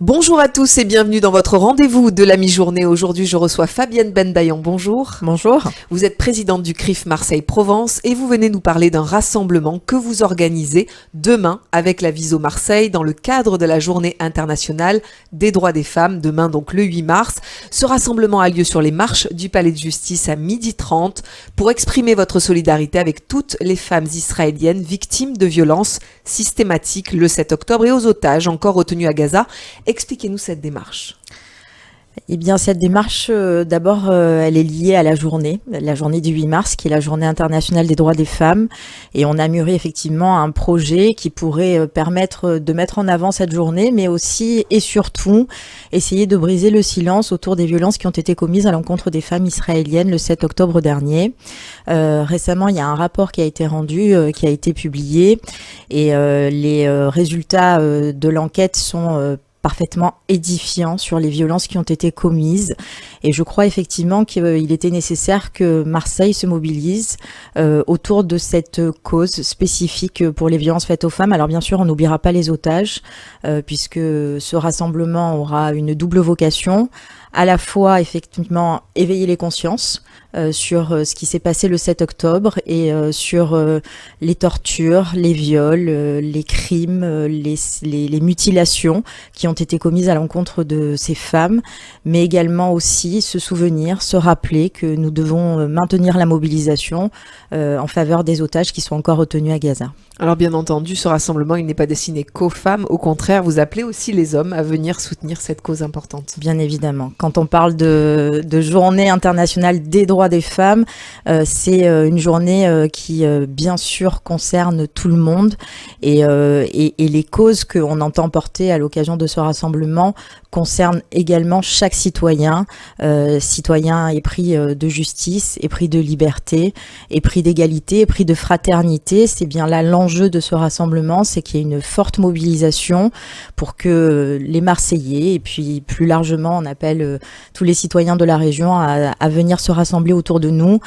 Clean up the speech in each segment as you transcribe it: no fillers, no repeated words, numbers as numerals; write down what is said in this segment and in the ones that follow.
Bonjour à tous et bienvenue dans votre rendez-vous de la mi-journée. Aujourd'hui, je reçois Fabienne Bendayan. Bonjour. Bonjour. Vous êtes présidente du CRIF Marseille-Provence et vous venez nous parler d'un rassemblement que vous organisez demain avec la Viso Marseille dans le cadre de la Journée internationale des droits des femmes, demain donc le 8 mars. Ce rassemblement a lieu sur les marches du Palais de Justice à 12h30 pour exprimer votre solidarité avec toutes les femmes israéliennes victimes de violences systématiques le 7 octobre et aux otages encore retenus à Gaza. Expliquez-nous cette démarche. Eh bien, cette démarche, d'abord, elle est liée à la journée du 8 mars, qui est la Journée internationale des droits des femmes. Et on a mûri effectivement un projet qui pourrait permettre de mettre en avant cette journée, mais aussi et surtout essayer de briser le silence autour des violences qui ont été commises à l'encontre des femmes israéliennes le 7 octobre dernier. Récemment, il y a un rapport qui a été rendu, qui a été publié, et les résultats de l'enquête sont parfaitement édifiant sur les violences qui ont été commises. Et je crois effectivement qu'il était nécessaire que Marseille se mobilise autour de cette cause spécifique pour les violences faites aux femmes. Alors bien sûr, on n'oubliera pas les otages, puisque ce rassemblement aura une double vocation. À la fois, effectivement, éveiller les consciences sur ce qui s'est passé le 7 octobre et sur les tortures, les viols, les crimes, les mutilations qui ont été commises à l'encontre de ces femmes, mais également aussi se souvenir, se rappeler que nous devons maintenir la mobilisation en faveur des otages qui sont encore retenus à Gaza. Alors bien entendu, ce rassemblement, il n'est pas destiné qu'aux femmes. Au contraire, vous appelez aussi les hommes à venir soutenir cette cause importante. Bien évidemment. Quand on parle de journée internationale des droits des femmes, c'est une journée qui, bien sûr, concerne tout le monde. Et les causes qu'on entend porter à l'occasion de ce rassemblement concernent également chaque citoyen. Citoyen épris de justice, épris de liberté, épris d'égalité, épris de fraternité. C'est bien là l'enjeu de ce rassemblement, c'est qu'il y ait une forte mobilisation pour que les Marseillais, et puis plus largement on appelle tous les citoyens de la région à venir se rassembler autour de nous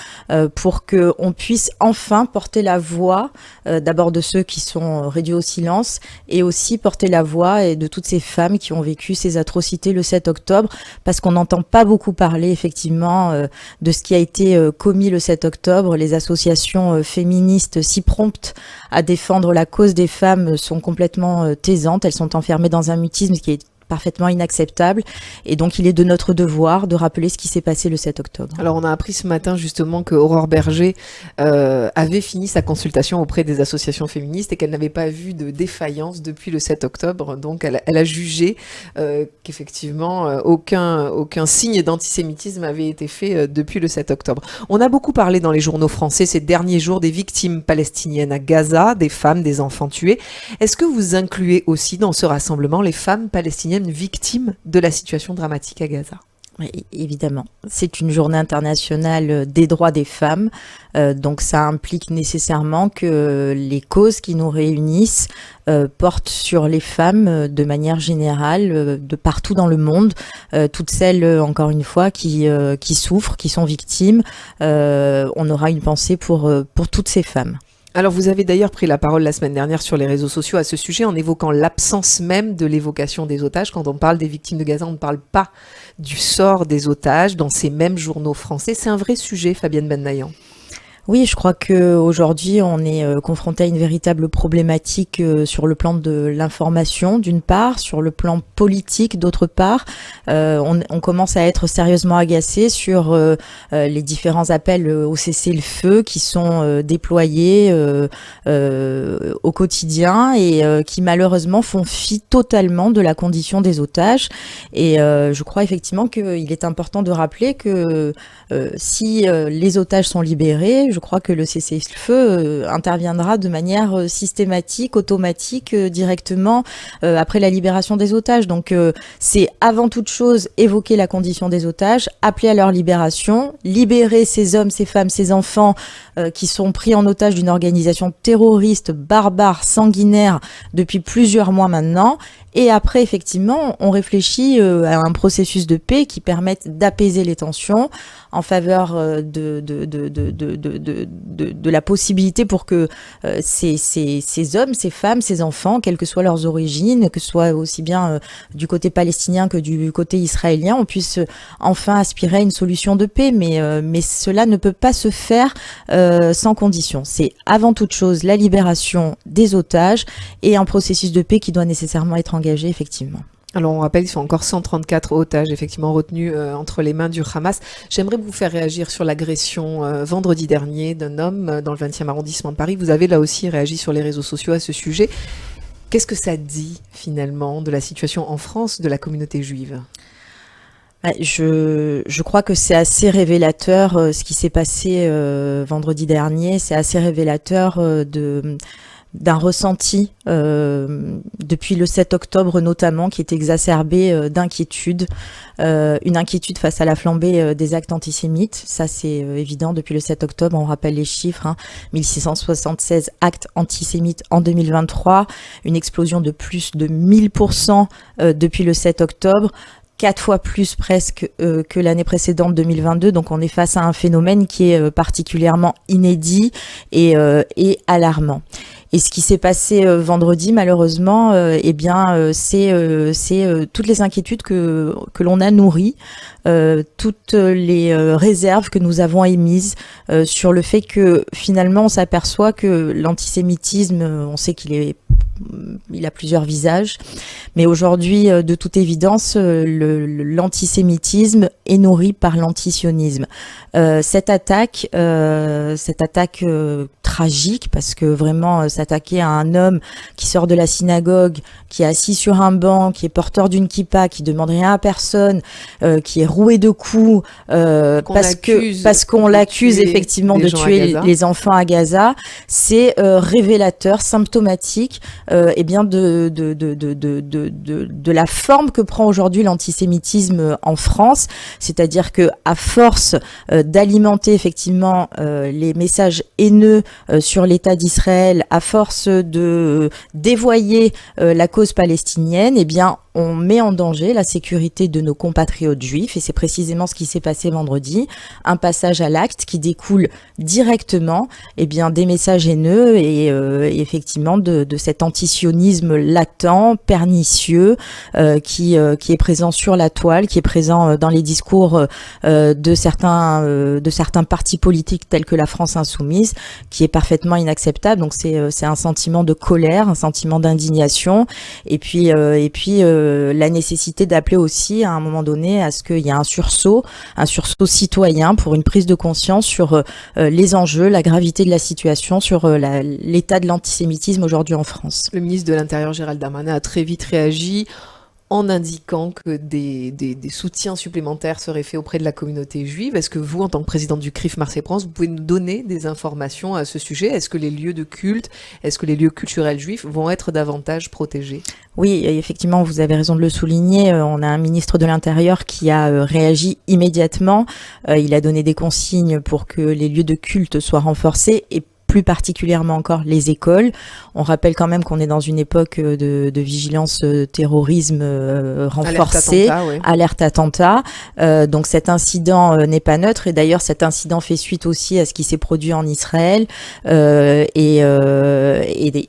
pour qu'on puisse enfin porter la voix d'abord de ceux qui sont réduits au silence et aussi porter la voix de toutes ces femmes qui ont vécu ces atrocités le 7 octobre, parce qu'on n'entend pas beaucoup parler effectivement de ce qui a été commis le 7 octobre. Les associations féministes si promptes à défendre la cause des femmes sont complètement taisantes. Elles sont enfermées dans un mutisme qui est parfaitement inacceptable, et donc il est de notre devoir de rappeler ce qui s'est passé le 7 octobre. Alors on a appris ce matin justement que Aurore Berger avait fini sa consultation auprès des associations féministes et qu'elle n'avait pas vu de défaillance depuis le 7 octobre, donc elle a jugé qu'effectivement aucun signe d'antisémitisme avait été fait depuis le 7 octobre. On a beaucoup parlé dans les journaux français ces derniers jours des victimes palestiniennes à Gaza, des femmes, des enfants tués. Est-ce que vous incluez aussi dans ce rassemblement les femmes palestiniennes victimes de la situation dramatique à Gaza? Oui, évidemment. C'est une journée internationale des droits des femmes, donc ça implique nécessairement que les causes qui nous réunissent portent sur les femmes de manière générale, de partout dans le monde, toutes celles, encore une fois, qui souffrent, qui sont victimes. On aura une pensée pour toutes ces femmes. Alors vous avez d'ailleurs pris la parole la semaine dernière sur les réseaux sociaux à ce sujet en évoquant l'absence même de l'évocation des otages. Quand on parle des victimes de Gaza, on ne parle pas du sort des otages dans ces mêmes journaux français. C'est un vrai sujet, Fabienne Bendayan. Oui, je crois qu'aujourd'hui, on est confronté à une véritable problématique sur le plan de l'information, d'une part, sur le plan politique, d'autre part. On commence à être sérieusement agacé sur les différents appels au cessez-le-feu qui sont déployés au quotidien et qui malheureusement font fi totalement de la condition des otages. Et je crois effectivement qu'il est important de rappeler que si les otages sont libérés, je crois que le cessez-le-feu interviendra de manière systématique, automatique, directement après la libération des otages. Donc c'est avant toute chose évoquer la condition des otages, appeler à leur libération, libérer ces hommes, ces femmes, ces enfants qui sont pris en otage d'une organisation terroriste, barbare, sanguinaire depuis plusieurs mois maintenant, Et après, effectivement, on réfléchit à un processus de paix qui permette d'apaiser les tensions en faveur de la possibilité pour que ces hommes, ces femmes, ces enfants, quelles que soient leurs origines, que ce soit aussi bien du côté palestinien que du côté israélien, on puisse enfin aspirer à une solution de paix. Mais cela ne peut pas se faire sans condition. C'est avant toute chose la libération des otages et un processus de paix qui doit nécessairement être engagé, effectivement. Alors on rappelle, ils sont encore 134 otages effectivement retenus entre les mains du Hamas. J'aimerais vous faire réagir sur l'agression vendredi dernier d'un homme dans le 20e arrondissement de Paris. Vous avez là aussi réagi sur les réseaux sociaux à ce sujet. Qu'est-ce que ça dit finalement de la situation en France de la communauté juive ? Je crois que c'est assez révélateur ce qui s'est passé vendredi dernier. C'est assez révélateur d'un ressenti depuis le 7 octobre notamment, qui est exacerbé d'inquiétude, une inquiétude face à la flambée des actes antisémites. Ça, c'est évident. Depuis le 7 octobre, on rappelle les chiffres, 1676 actes antisémites en 2023, une explosion de plus de 1000% depuis le 7 octobre. 4 fois plus presque que l'année précédente 2022, donc on est face à un phénomène qui est particulièrement inédit et alarmant. Et ce qui s'est passé vendredi, malheureusement, c'est toutes les inquiétudes que l'on a nourries, toutes les réserves que nous avons émises sur le fait que finalement on s'aperçoit que l'antisémitisme, on sait il a plusieurs visages, mais aujourd'hui, de toute évidence, l'antisémitisme est nourri par l'antisionisme. Cette attaque tragique, parce que vraiment s'attaquer à un homme qui sort de la synagogue, qui est assis sur un banc, qui est porteur d'une kippa, qui demande rien à personne, qui est roué de coups, parce qu'on l'accuse effectivement de tuer les enfants à Gaza, c'est révélateur, symptomatique, de la forme que prend aujourd'hui l'antisémitisme en France, c'est-à-dire que à force d'alimenter effectivement les messages haineux sur l'État d'Israël, à force de dévoyer la cause palestinienne, on met en danger la sécurité de nos compatriotes juifs, et c'est précisément ce qui s'est passé vendredi, un passage à l'acte qui découle directement des messages haineux et effectivement de cet antisionisme latent, pernicieux, qui est présent sur la toile, qui est présent dans les discours de certains partis politiques tels que la France Insoumise, qui est parfaitement inacceptable. Donc c'est un sentiment de colère, un sentiment d'indignation, et puis la nécessité d'appeler aussi à un moment donné à ce qu'il y ait un sursaut citoyen pour une prise de conscience sur les enjeux, la gravité de la situation, sur l'état de l'antisémitisme aujourd'hui en France. Le ministre de l'Intérieur, Gérald Darmanin, a très vite réagi en indiquant que des soutiens supplémentaires seraient faits auprès de la communauté juive. Est-ce que vous, en tant que présidente du CRIF Marseille-Provence, vous pouvez nous donner des informations à ce sujet ? Est-ce que les lieux de culte, est-ce que les lieux culturels juifs vont être davantage protégés ? Oui, effectivement, vous avez raison de le souligner. On a un ministre de l'Intérieur qui a réagi immédiatement. Il a donné des consignes pour que les lieux de culte soient renforcés, et plus particulièrement encore les écoles. On rappelle quand même qu'on est dans une époque de vigilance terrorisme renforcée, alerte attentat. Donc cet incident n'est pas neutre, et d'ailleurs cet incident fait suite aussi à ce qui s'est produit en Israël et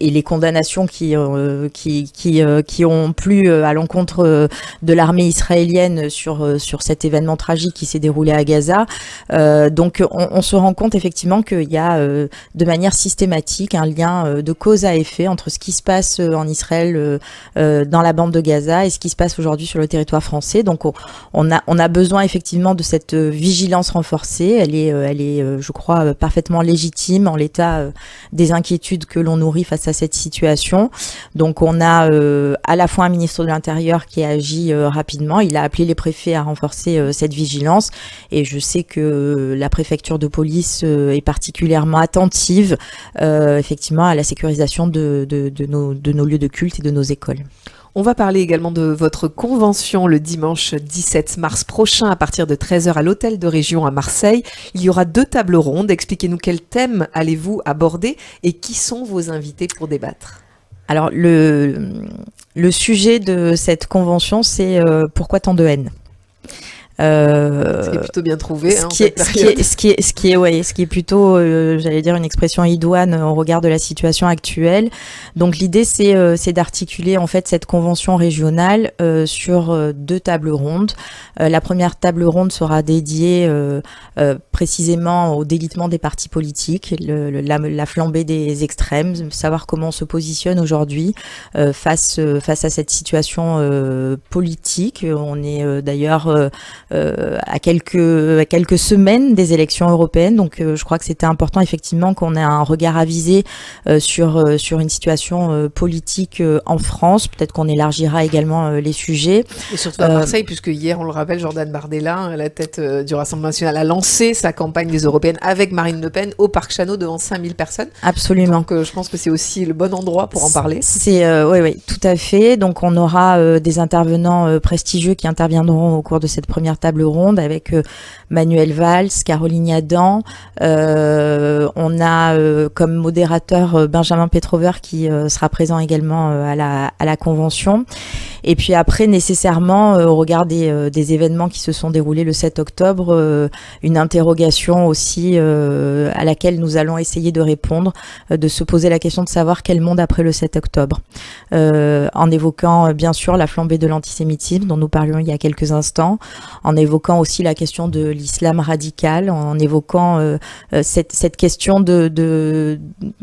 les condamnations qui ont plu à l'encontre de l'armée israélienne sur cet événement tragique qui s'est déroulé à Gaza. Donc on se rend compte effectivement qu'il y a de manière systématique un lien de cause à effet entre ce qui se passe en Israël dans la bande de Gaza et ce qui se passe aujourd'hui sur le territoire français. Donc on a besoin effectivement de cette vigilance renforcée. Elle est je crois parfaitement légitime en l'état des inquiétudes que l'on nourrit face à cette situation. Donc on a à la fois un ministre de l'Intérieur qui a agi rapidement. Il a appelé les préfets à renforcer cette vigilance, et je sais que la préfecture de police est particulièrement attentive effectivement à la sécurisation de nos lieux de culte et de nos écoles. On va parler également de votre convention le dimanche 17 mars prochain à partir de 13h à l'Hôtel de Région à Marseille. Il y aura 2 tables rondes. Expliquez-nous quels thèmes allez-vous aborder et qui sont vos invités pour débattre. Alors, le sujet de cette convention, c'est pourquoi tant de haine? Ce qui est plutôt bien trouvé. Ce qui est plutôt, j'allais dire, une expression idoine au regard de la situation actuelle. Donc l'idée, c'est d'articuler en fait cette convention régionale sur 2 tables rondes. La première table ronde sera dédiée précisément au délitement des partis politiques, la flambée des extrêmes, savoir comment on se positionne aujourd'hui face à cette situation politique. On est d'ailleurs à quelques semaines des élections européennes, donc je crois que c'était important effectivement qu'on ait un regard avisé sur une situation politique en France. Peut-être qu'on élargira également les sujets. Et surtout à Marseille, puisque hier, on le rappelle, Jordan Bardella, à la tête du Rassemblement national, a lancé sa campagne des européennes avec Marine Le Pen au Parc Chanot devant 5000 personnes. Absolument. Donc je pense que c'est aussi le bon endroit pour en parler. Oui, tout à fait. Donc on aura des intervenants prestigieux qui interviendront au cours de cette première table ronde avec Manuel Valls, Caroline Yadan. On a comme modérateur Benjamin Petrover qui sera présent également à la convention. Et puis après, nécessairement, au regard des événements qui se sont déroulés le 7 octobre, une interrogation aussi à laquelle nous allons essayer de répondre, de se poser la question de savoir quel monde après le 7 octobre. En évoquant bien sûr la flambée de l'antisémitisme dont nous parlions il y a quelques instants, en évoquant aussi la question de l'islam radical, en évoquant cette question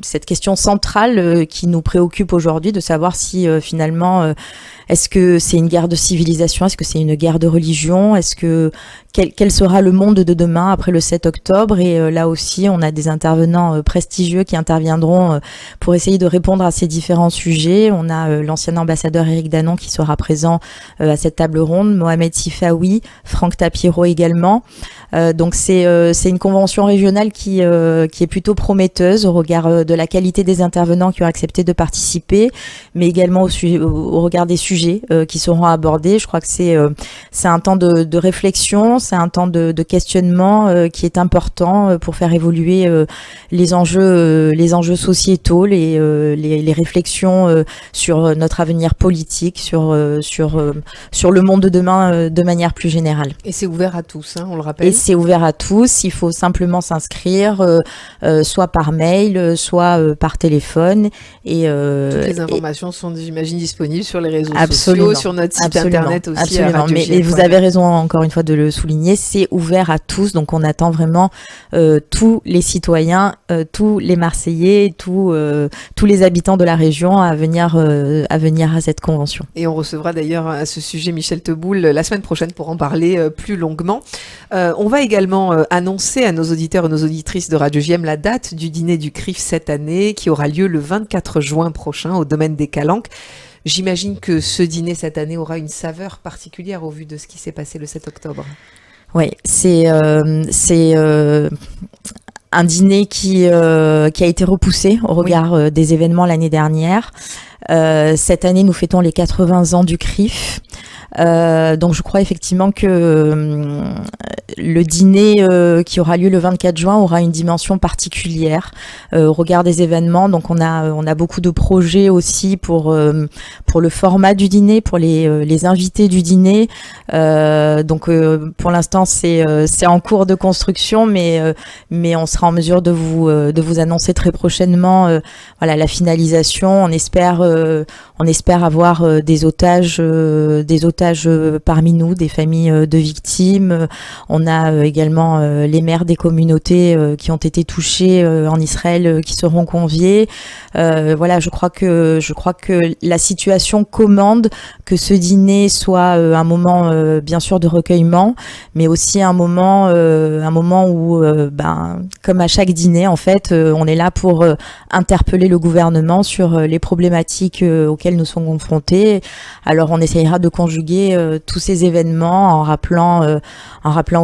cette question centrale qui nous préoccupe aujourd'hui, de savoir si finalement est-ce que c'est une guerre de civilisation, est-ce que c'est une guerre de religion, quel sera le monde de demain après le 7 octobre. Et là aussi, on a des intervenants prestigieux qui interviendront pour essayer de répondre à ces différents sujets. On a l'ancien ambassadeur Éric Danon qui sera présent à cette table ronde, Mohamed Sifaoui, Franck Tapiro également. Donc c'est une convention régionale qui est plutôt prometteuse au regard de la qualité des intervenants qui ont accepté de participer, mais également au regard des sujets qui seront abordés. Je crois que c'est un temps de réflexion, c'est un temps de questionnement qui est important pour faire évoluer les enjeux sociétaux, les réflexions sur notre avenir politique, sur le monde de demain de manière plus générale. Et c'est ouvert à tous, on le rappelle. Et c'est ouvert à tous. Il faut simplement s'inscrire, soit par mail, soit par téléphone. Et toutes les informations sont, j'imagine, disponibles sur les réseaux sociaux, sur notre site internet aussi. Absolument. Mais vous avez raison encore une fois de le souligner, c'est ouvert à tous. Donc on attend vraiment tous les citoyens, tous les Marseillais, tous les habitants de la région à venir à cette convention. Et on recevra d'ailleurs à ce sujet Michel Teboul la semaine prochaine pour en parler plus longuement. On va également annoncer à nos auditeurs et nos auditrices de Radio JM la date du dîner du CRIF cette année, qui aura lieu le 24 juin prochain au domaine des Calanques. J'imagine que ce dîner cette année aura une saveur particulière au vu de ce qui s'est passé le 7 octobre. Oui, c'est un dîner qui a été repoussé au regard des événements l'année dernière. Cette année, nous fêtons les 80 ans du CRIF. Donc je crois effectivement que le dîner qui aura lieu le 24 juin aura une dimension particulière au regard des événements. Donc on a beaucoup de projets aussi pour le format du dîner, pour les invités du dîner. Donc pour l'instant c'est en cours de construction, mais on sera en mesure de vous annoncer très prochainement la finalisation. On espère avoir des otages parmi nous, des familles de victimes. On a également les maires des communautés qui ont été touchées en Israël qui seront conviés. Je crois que la situation commande que ce dîner soit un moment bien sûr de recueillement, mais aussi un moment où comme à chaque dîner en fait, on est là pour interpeller le gouvernement sur les problématiques auxquelles nous sommes confrontés. Alors on essayera de conjuguer tous ces événements en rappelant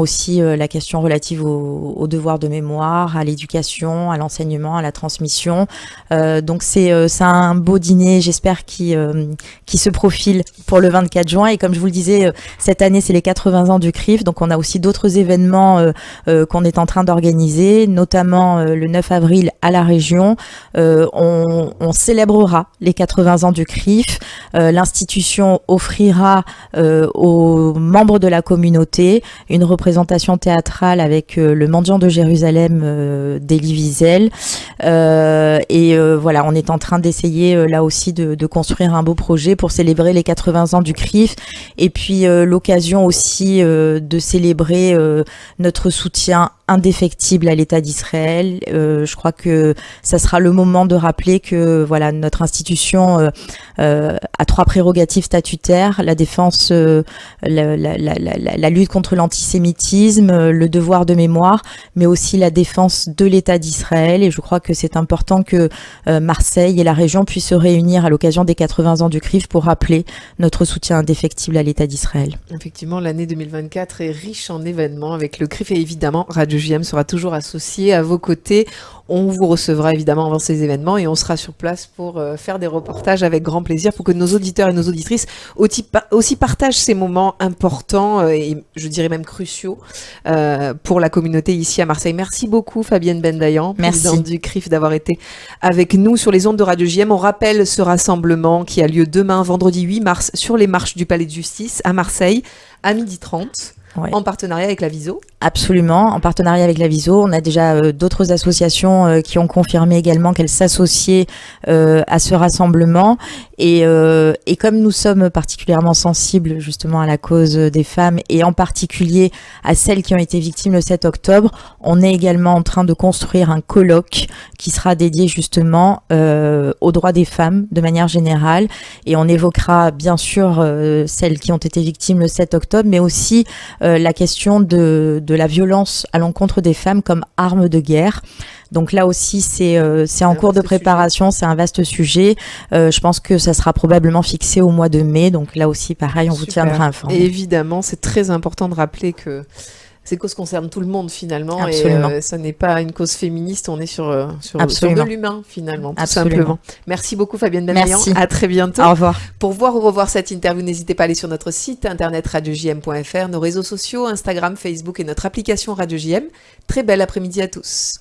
aussi la question relative au devoir de mémoire, à l'éducation, à l'enseignement, à la transmission. Donc c'est un beau dîner, j'espère, qui se profile pour le 24 juin. Et comme je vous le disais, cette année, c'est les 80 ans du CRIF. Donc on a aussi d'autres événements qu'on est en train d'organiser, notamment le 9 avril à la région. On célébrera les 80 ans du CRIF. L'institution offrira aux membres de la communauté une représentation théâtrale avec le Mendiant de Jérusalem d'Elie Wiesel. Voilà, on est en train d'essayer là aussi de construire un beau projet pour célébrer les 80 ans du CRIF, et puis l'occasion aussi de célébrer notre soutien indéfectible à l'État d'Israël. Je crois que ça sera le moment de rappeler que voilà, notre institution a 3 prérogatives statutaires: la défense, la lutte contre l'antisémitisme, le devoir de mémoire, mais aussi la défense de l'État d'Israël. Et je crois que c'est important que Marseille et la région puissent se réunir à l'occasion des 80 ans du CRIF pour rappeler notre soutien indéfectible à l'État d'Israël. Effectivement, l'année 2024 est riche en événements avec le CRIF, et évidemment, Radio JM sera toujours associé à vos côtés. On vous recevra évidemment avant ces événements et on sera sur place pour faire des reportages avec grand plaisir, pour que nos auditeurs et nos auditrices aussi partagent ces moments importants et je dirais même cruciaux pour la communauté ici à Marseille. Merci beaucoup Fabienne Bendayan, présidente du CRIF, d'avoir été avec nous sur les ondes de Radio JM. On rappelle ce rassemblement qui a lieu demain, vendredi 8 mars, sur les marches du Palais de Justice à Marseille à 12h30. Ouais. En partenariat avec la Viso. Absolument, en partenariat avec la Viso. On a déjà d'autres associations qui ont confirmé également qu'elles s'associaient à ce rassemblement. Et comme nous sommes particulièrement sensibles justement à la cause des femmes, et en particulier à celles qui ont été victimes le 7 octobre, on est également en train de construire un colloque qui sera dédié justement aux droits des femmes de manière générale. Et on évoquera bien sûr celles qui ont été victimes le 7 octobre, mais aussi la question de la violence à l'encontre des femmes comme arme de guerre. Donc là aussi, c'est en cours de préparation, c'est un vaste sujet. Je pense que ça sera probablement fixé au mois de mai. Donc là aussi, pareil, on vous tiendra informé. Et évidemment, c'est très important de rappeler que ces causes concernent tout le monde finalement. Absolument. Et ça n'est pas une cause féministe, on est sur de l'humain finalement, tout simplement. Merci beaucoup Fabienne Bendayan. À très bientôt. Au revoir. Pour voir ou revoir cette interview, n'hésitez pas à aller sur notre site internet radiojm.fr, nos réseaux sociaux, Instagram, Facebook et notre application Radio JM. Très bel après-midi à tous.